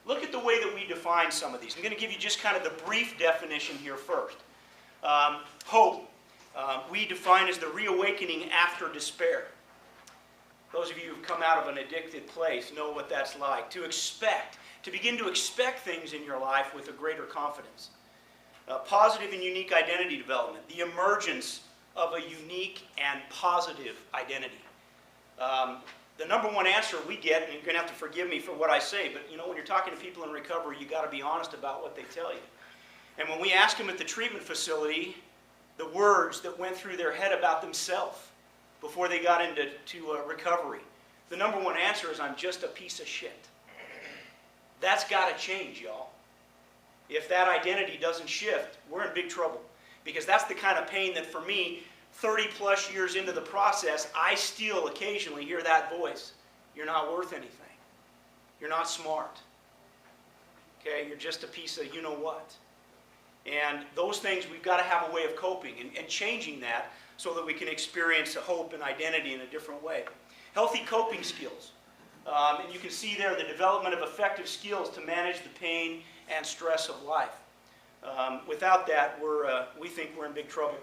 look at the way that we define some of these. I'm going to give you just kind of the brief definition here first. Hope, we define as the reawakening after despair. Those of you who've come out of an addicted place know what that's like. To expect, to begin to expect things in your life with a greater confidence. Positive and unique identity development, the emergence of a unique and positive identity. The number one answer we get, and you're going to have to forgive me for what I say, but you know, when you're talking to people in recovery, you got to be honest about what they tell you. And when we ask them at the treatment facility the words that went through their head about themselves before they got into recovery, the number one answer is, I'm just a piece of shit. That's got to change, y'all. If that identity doesn't shift, we're in big trouble. Because that's the kind of pain that for me, 30 plus years into the process, I still occasionally hear that voice. You're not worth anything. You're not smart. Okay, you're just a piece of you-know-what. And those things, we've got to have a way of coping and changing that so that we can experience hope and identity in a different way. Healthy coping skills. And you can see there the development of effective skills to manage the pain and stress of life. Without that, we think we're in big trouble.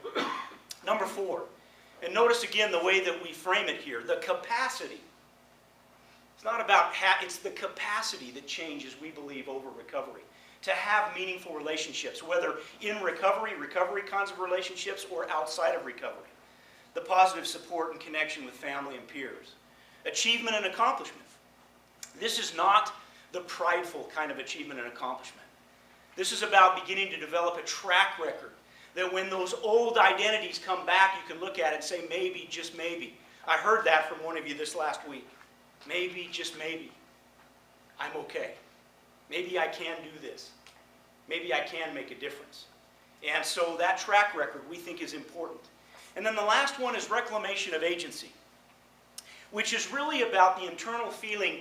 Number 4, and notice again the way that we frame it here, the capacity. It's not about it's the capacity that changes, we believe, over recovery. To have meaningful relationships, whether in recovery kinds of relationships, or outside of recovery. The positive support and connection with family and peers. Achievement and accomplishment. This is not the prideful kind of achievement and accomplishment. This is about beginning to develop a track record that when those old identities come back, you can look at it and say, maybe, just maybe. I heard that from one of you this last week. Maybe, just maybe, I'm okay. Maybe I can do this. Maybe I can make a difference. And so that track record we think is important. And then the last one is reclamation of agency, which is really about the internal feeling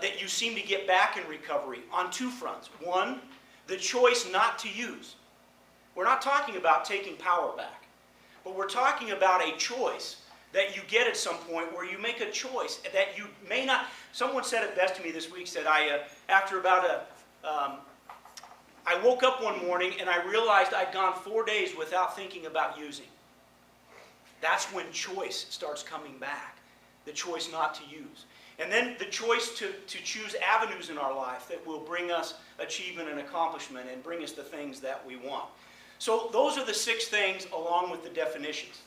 that you seem to get back in recovery on 2 fronts. One, the choice not to use. We're not talking about taking power back, but we're talking about a choice that you get at some point where you make a choice that you may not. Someone said it best to me this week, said after about I woke up one morning and I realized I'd gone 4 days without thinking about using. That's when choice starts coming back, the choice not to use. And then the choice to choose avenues in our life that will bring us achievement and accomplishment and bring us the things that we want. So those are the 6 things along with the definitions.